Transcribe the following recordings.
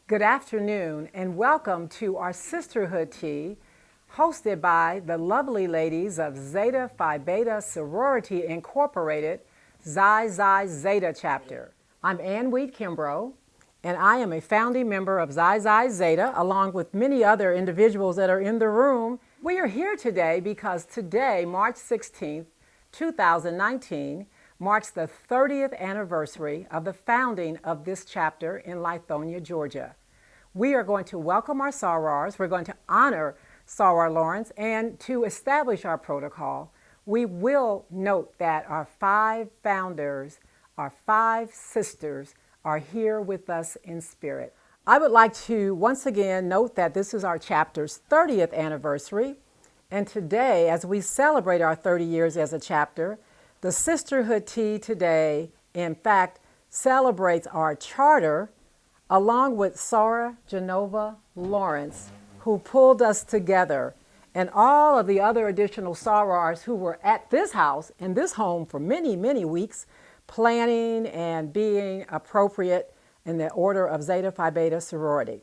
Good afternoon and welcome to our Sisterhood Tea hosted by the lovely ladies of Zeta Phi Beta Sorority Incorporated, Xi Xi Zeta Chapter. I'm Ann Wheat Kimbrough and I am a founding member of Xi Xi Zeta along with many other individuals that are in the room. We are here today because today, March 16th, 2019, marks the 30th anniversary of the founding of this chapter in Lithonia, Georgia. We are going to welcome our sorors. We're going to honor Soror Lawrence, and to establish our protocol, we will note that our 5 founders, our 5 sisters, are here with us in spirit. I would like to once again note that this is our chapter's 30th anniversary, and today, as we celebrate our 30 years as a chapter, the Sisterhood Tea today, in fact, celebrates our charter along with Sora Genova Lawrence, who pulled us together, and all of the other additional sorors who were at this house, in this home for many, many weeks, planning and being appropriate in the order of Zeta Phi Beta sorority.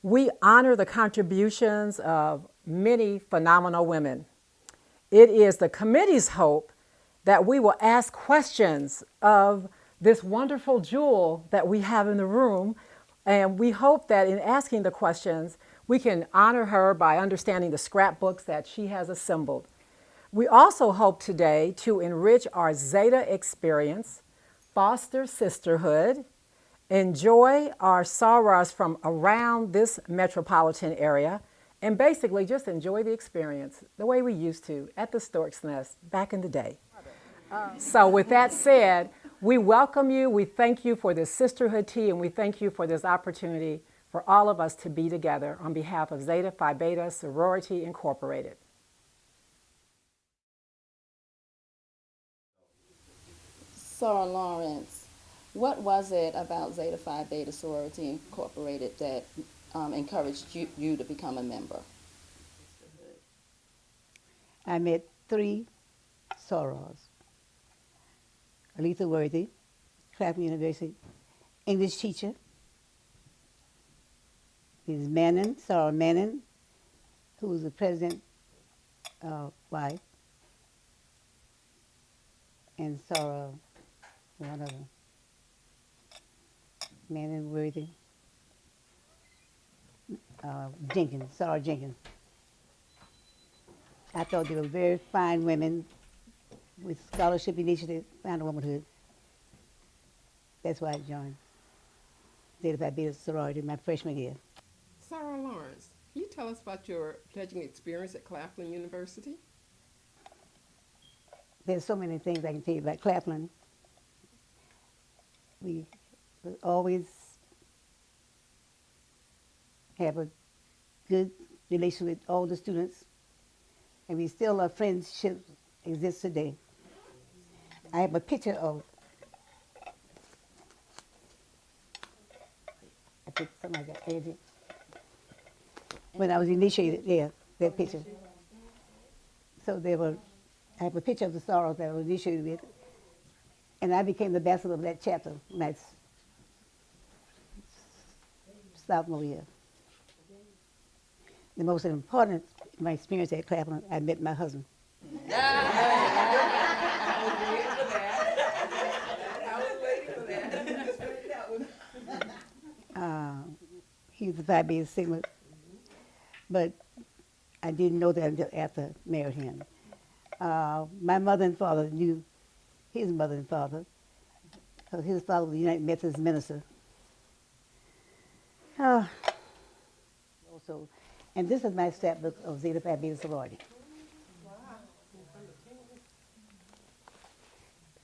We honor the contributions of many phenomenal women. It is the committee's hope that we will ask questions of this wonderful jewel that we have in the room, and we hope that in asking the questions, we can honor her by understanding the scrapbooks that she has assembled. We also hope today to enrich our Zeta experience, foster sisterhood, enjoy our sorors from around this metropolitan area, and basically just enjoy the experience the way we used to at the Stork's Nest back in the day. So with that said, we welcome you, we thank you for this Sisterhood Tea, and we thank you for this opportunity for all of us to be together on behalf of Zeta Phi Beta Sorority Incorporated. Sarah Lawrence, what was it about Zeta Phi Beta Sorority Incorporated that encouraged you to become a member? I met 3 sorors. Aletha Worthy, Claflin University, English teacher. Mrs. Manning, Sarah Manning, who was the president's wife, and Sarah, one of them, Manning Worthy, Jenkins, Sarah Jenkins. I thought they were very fine women with scholarship initiative, found womanhood. That's why I joined Zeta Phi Beta sorority my freshman year. Sarah Lawrence, can you tell us about your pledging experience at Claflin University? There's so many things I can tell you about Claflin. We always have a good relation with all the students, and we still, our friendship exists today. I have a picture of, I think somebody got Angie. When I was initiated, yeah, that picture. So I have a picture of the sorors that I was initiated with, and I became the ambassador of that chapter my sophomore year. The most important, my experience at Claflin, I met my husband. He was a Phi Beta Sigma, but I didn't know that until after I married him. My mother and father knew his mother and father, because his father was a United Methodist minister. Also, and this is my scrapbook of Zeta Phi Beta sorority.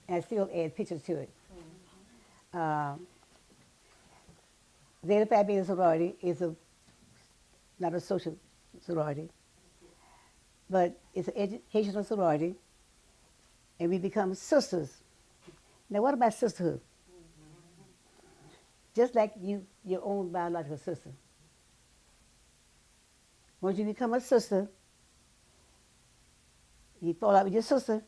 And I still add pictures to it. Zeta Phi Beta sorority is not a social sorority, but it's an educational sorority, and we become sisters. Now, what about sisterhood? Just like your own biological sister. Once you become a sister, you fall out with your sister,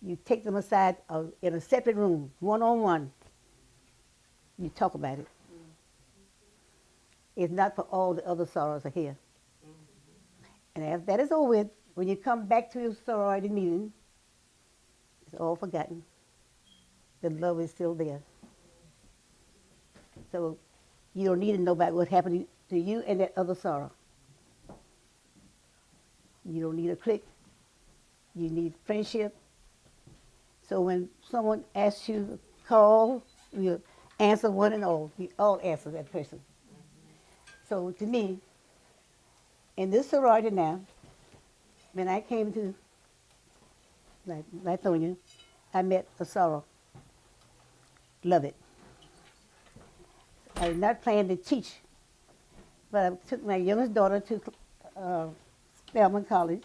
you take them aside in a separate room, one-on-one. You talk about it. It's not for all the other sorors are here. And after that is over with, when you come back to your sorority meeting, it's all forgotten. The love is still there. So you don't need to know about what happened to you and that other soror. You don't need a clique. You need friendship. So when someone asks you to call, you answer one and all. You all answer that person. So to me, in this sorority now, when I came to Lithonia, I met a soror. Love it. I did not plan to teach, but I took my youngest daughter to Spelman College,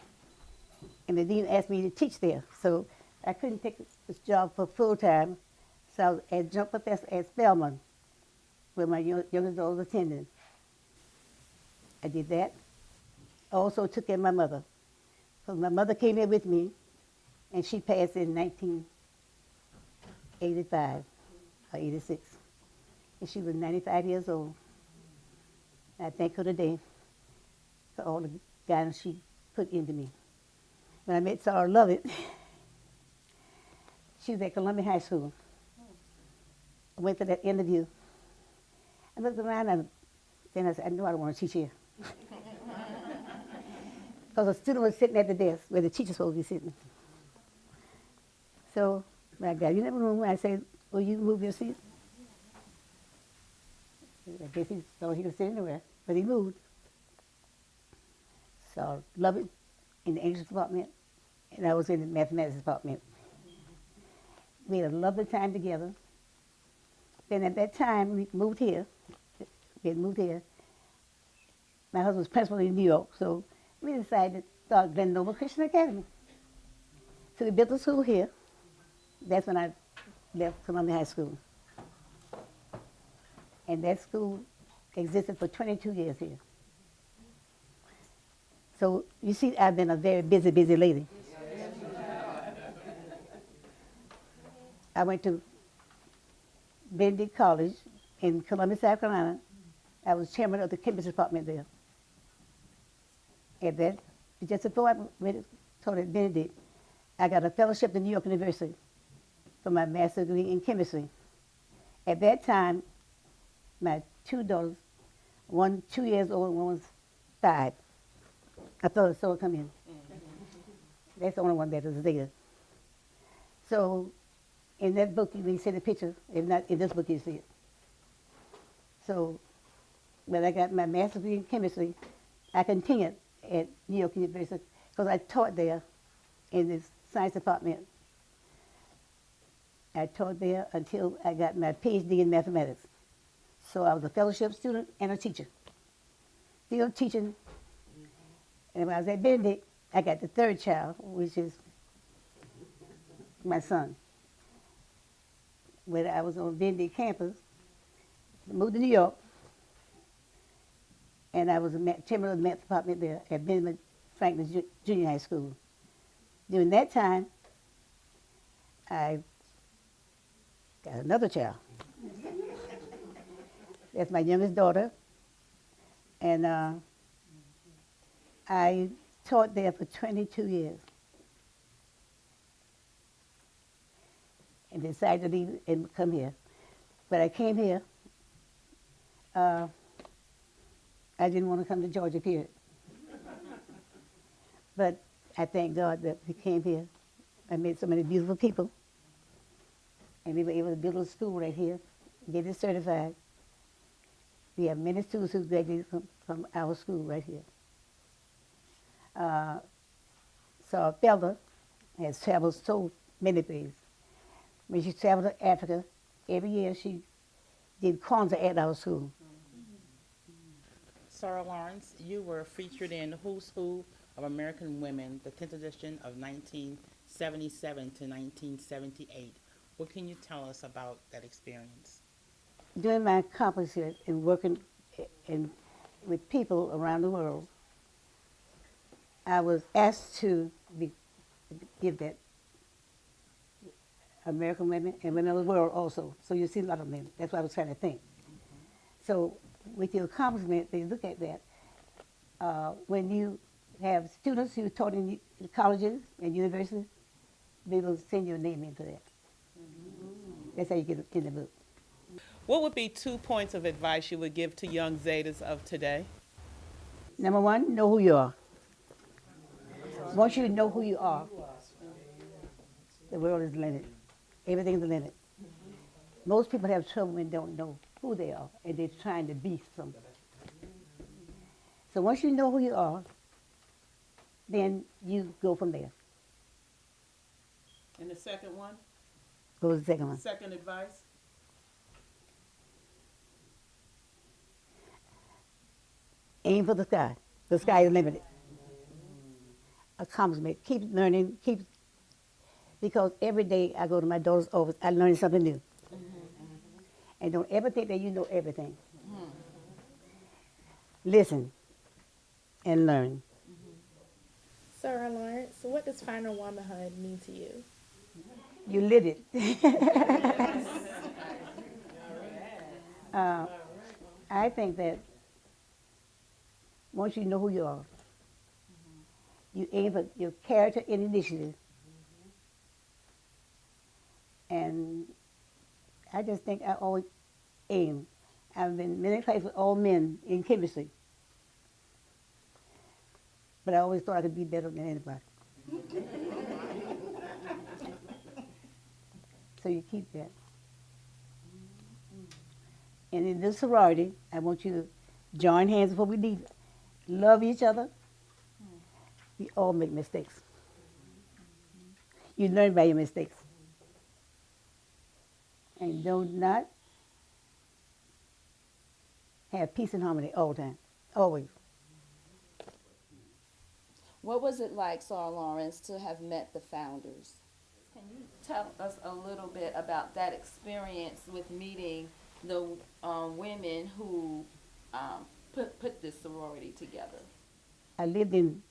and the dean asked me to teach there. So I couldn't take this job for full time, so I was adjunct professor at Spelman, where my youngest daughter was attending. I did that. I also took care of my mother. So my mother came here with me, and she passed in 1985 or 86. And she was 95 years old. I thank her today for all the guidance she put into me. When I met Sarah Lovett, she was at Columbia High School. I went to that interview. I looked around and then I said, I know I don't want to teach here. Because a student was sitting at the desk where the teacher's supposed to be sitting. So when I got in the room, I said, will you move your seat? I guess he thought he could sit anywhere, but he moved. So Lovett in the English department, and I was in the mathematics department. We had a lovely time together. Then at that time, we moved here. We had moved here. My husband was principal in New York, so we decided to start Glen Noble Christian Academy. So we built a school here. That's when I left Columbia High School. And that school existed for 22 years here. So you see, I've been a very busy, busy lady. I went to Benedict College in Columbia, South Carolina. I was chairman of the chemistry department there. And then, just before I went taught at Benedict, I got a fellowship at New York University for my master's degree in chemistry. At that time, my two daughters, one 2 years old and one was 5. I thought I saw her come in. That's the only one that is there. So in that book, you can see the picture. If not, in this book, you see it. So when I got my master's degree in chemistry, I continued at New York University because I taught there in the science department. I taught there until I got my PhD in mathematics. So I was a fellowship student and a teacher. Still teaching. And when I was at Benedict, I got the third child, which is my son. When I was on Benedict campus, moved to New York, and I was chairman of the math department there at Benjamin Franklin Junior High School. During that time, I got another child. That's my youngest daughter. And I taught there for 22 years. And decided to leave and come here. But I came here. I didn't want to come to Georgia, period. But I thank God that we came here. I met so many beautiful people. And we were able to build a school right here, get it certified. We have many students who graduated from our school right here. So Felder has traveled so many places. When she traveled to Africa, every year she did concert at our school. Sarah Lawrence, you were featured in Who's Who of American Women, the 10th edition of 1977 to 1978. What can you tell us about that experience? During my accomplishment in working with people around the world, I was asked to give that American women and women of the world also. So you see a lot of them. That's what I was trying to think. So with your accomplishment, they look at that. When you have students who taught in colleges and universities, they will send your name into that. That's how you get in the book. What would be 2 points of advice you would give to young Zetas of today? Number one, know who you are. Once you know who you are, the world is limited. Everything's limited. Most people have trouble when they don't know who they are, and they're trying to be something. So once you know who you are, then you go from there. And the second one? Go to the second one. Second advice? Aim for the sky. The sky is limited. Accomplishment. Keep learning. Because every day I go to my daughter's office, I learn something new. And don't ever think that you know everything. Listen and learn. Sarah Lawrence, what does final womanhood mean to you? You live it. I think that once you know who you are, you aim for your character and initiative. And I just think I always aim. I've been many places with all men in chemistry. But I always thought I could be better than anybody. So you keep that. And in this sorority, I want you to join hands before we leave. Love each other. We all make mistakes. You learn by your mistakes. And do not have peace and harmony all the time. Always. What was it like, Sarah Lawrence, to have met the founders? Can you tell us a little bit about that experience with meeting the women who put this sorority together? I lived in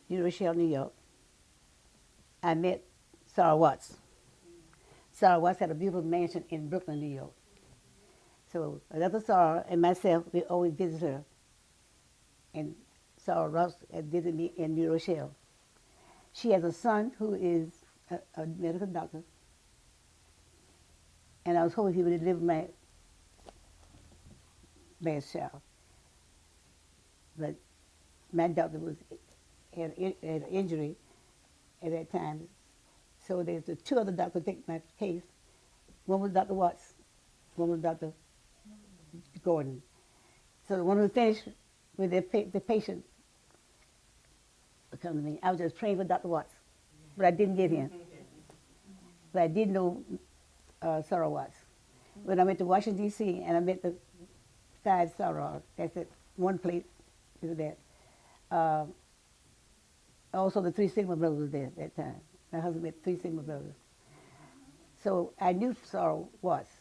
New Rochelle, New York. I met Sarah Watts. Sarah Watts had a beautiful mansion in Brooklyn, New York. So another Sarah and myself, we always visit her. And Sarah Ross had visited me in New Rochelle. She has a son who is a medical doctor. And I was hoping he would deliver my last child. But my doctor had an injury at that time. So there's the two other doctors take my case. One was Dr. Watts, one was Dr. Gordon. So the one who finished with the patient would come to me. I was just praying for Dr. Watts, but I didn't get him. But I did know Sarah Watts. When I went to Washington, D.C., and I met the 5 Sarah, that's it, one place is that. Also, the 3 Sigma brothers was there at that time. My husband met 3 Sigma brothers. So I knew Sarah Watts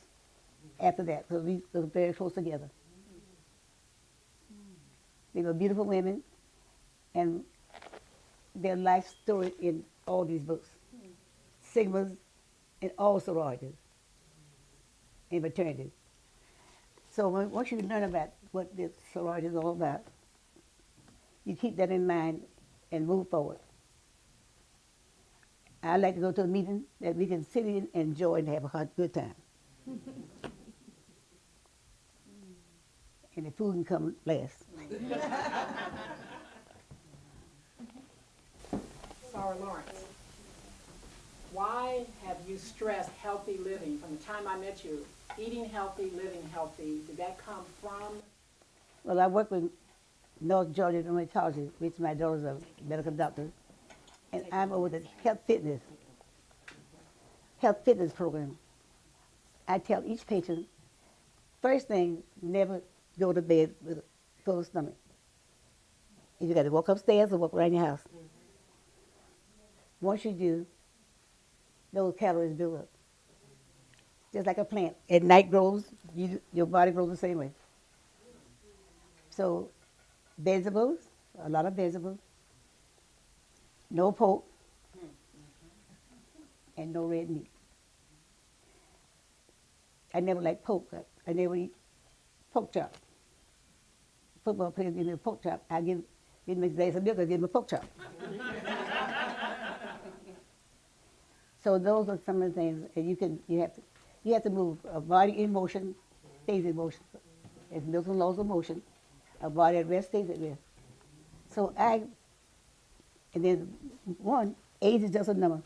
after that, because we were very close together. They were beautiful women, and their life story in all these books. Sigmas and all sororities and fraternities. So once you learn about what this sorority is all about, you keep that in mind and move forward. I like to go to a meeting that we can sit in, enjoy, and have a good time. And the food can come last. Sarah Lawrence, why have you stressed healthy living from the time I met you? Eating healthy, living healthy. Did that come from? Well, I work with North Georgia Rheumatology, which my daughter's a medical doctor, and I'm over the health fitness program. I tell each patient, first thing, never go to bed with a full stomach. You got to walk upstairs or walk around your house. Once you do, those calories build up. Just like a plant. At night grows, your body grows the same way. So vegetables, a lot of vegetables, no pork, and no red meat. I never liked pork. I never eat pork chop. football player give me a pork chop, I give him a glass of milk, I give him a pork chop. So those are some of the things, and you have to move a body in motion, stays in motion. It's Milton laws of motion. A body at rest stays at rest. So and then one, age is just a number.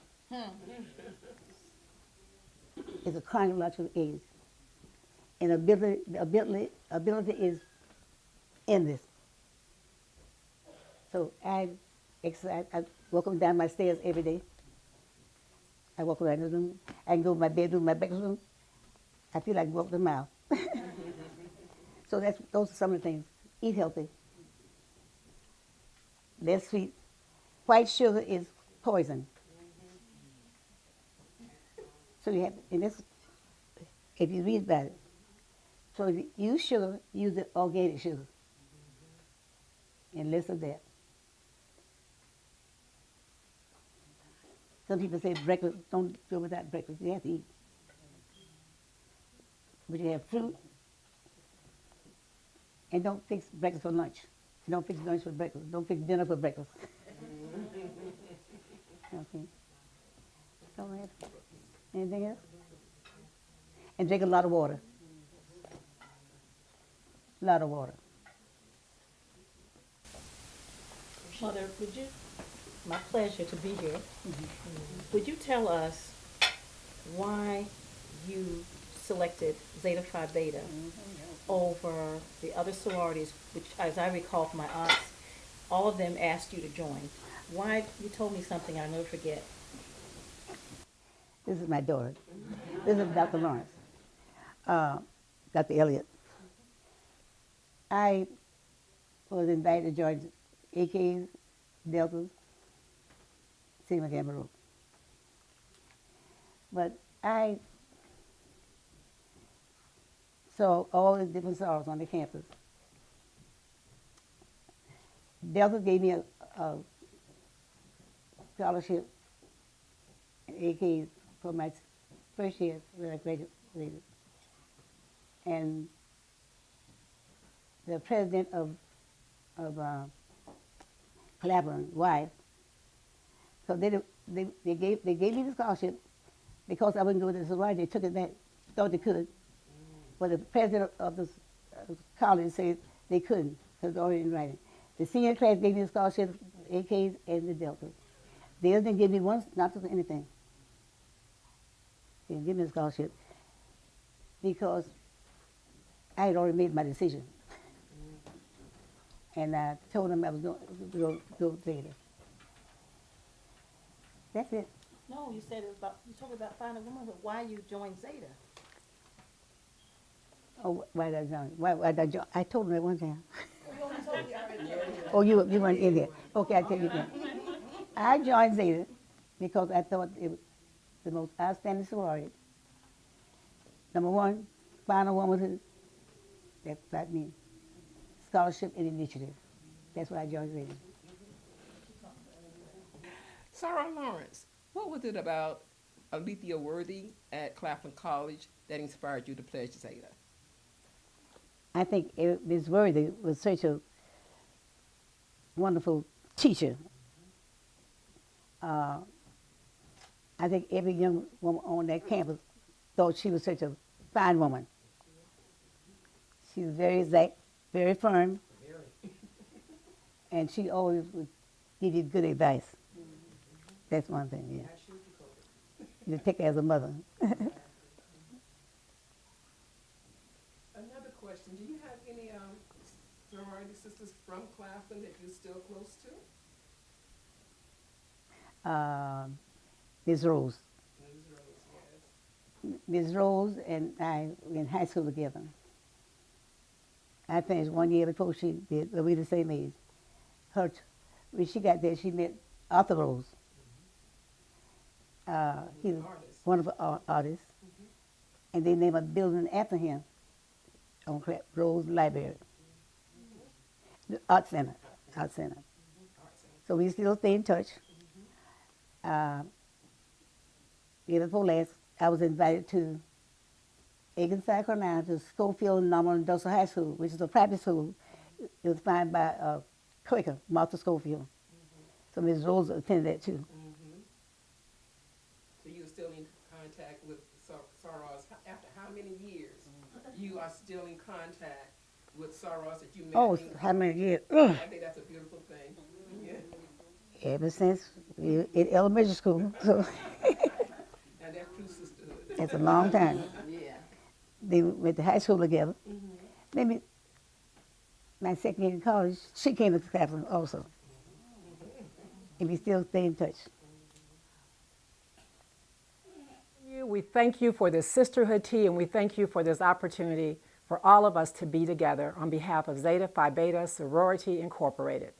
It's a chronological age. And ability is endless. So I exercise, I walk up and down my stairs every day. I walk around the room. I can go to my bedroom, my bedroom. I feel like I walked a mile. So those are some of the things. Eat healthy. Less sweet. White sugar is poison. So you have, and this, if you read about it, so if you use sugar, use the organic sugar. And less of that. Some people say breakfast, don't go without breakfast. You have to eat. But you have fruit, and don't fix breakfast for lunch. Don't fix lunch for breakfast. Don't fix dinner for breakfast. Okay. Go ahead. Anything else? And drink a lot of water. A lot of water. Mother, my pleasure to be here. Would you tell us why you selected Zeta Phi Beta over the other sororities, which, as I recall from my aunts, all of them asked you to join? Why? You told me something I'll never forget. This is my daughter. This is Dr. Lawrence, Dr. Elliott. I was invited to join AKs, Deltas, Sigma Gamma Rho. But I saw all the different sorors on the campus. Delta gave me a scholarship in AKs for my first year when I graduated. And the president of Clapham, wife, so they gave me the scholarship because I wouldn't go to the sorority. They took it back, thought they could. But the president of the college said they couldn't because it's already in writing. The senior class gave me the scholarship, AKs and the Deltas. The others didn't give me one, not for anything. They didn't give me a scholarship because I had already made my decision. And I told them I was going to go Zeta. That's it. No, you said you told me about finding womanhood. Why you joined Zeta? Oh, why did I join? Why did I join? I told them that one time. Oh, you weren't in there. Okay, I'll tell you again. I joined Zeta because I thought it was the most outstanding sorority. Number one, final womanhood. That's what I mean. Scholarship and initiative. That's why I joined Zeta. Sarah Lawrence, what was it about Alethea Worthy at Claflin College that inspired you to pledge Zeta? I think Ms. Worthy was such a wonderful teacher. I think every young woman on that campus thought she was such a fine woman. She was very exact, very firm, and she always would give you good advice. That's one thing, yeah. You take her as a mother. Another question, do you have any sorority sisters from Claflin that you're still close to? Ms. Rose. Ms. Rose, yes. Ms. Rose and I were in high school together. I finished 1 year before she did, but we were the same age. When she got there, she met Arthur Rose. He was one of our artists. And they named a building after him on Rose Library. The Art Center. So we still stay in touch. Year before last, I was invited to Aiken, South Carolina, to Schofield Nominal Industrial High School, which is a private school It was founded by Quaker, Martha Schofield. So Ms. Rose attended that too. So you're still in contact with Soros after how many years? You are still in contact with Soros that you met? Oh, how many years? I think that's a beautiful thing. Yeah. Ever since we in elementary school. So And that's true sisterhood. it's a long time. Yeah. They went to high school together. Maybe my second year in college, she came to Claflin also. And we still stay in touch. We thank you for this sisterhood tea, and we thank you for this opportunity for all of us to be together on behalf of Zeta Phi Beta Sorority Incorporated.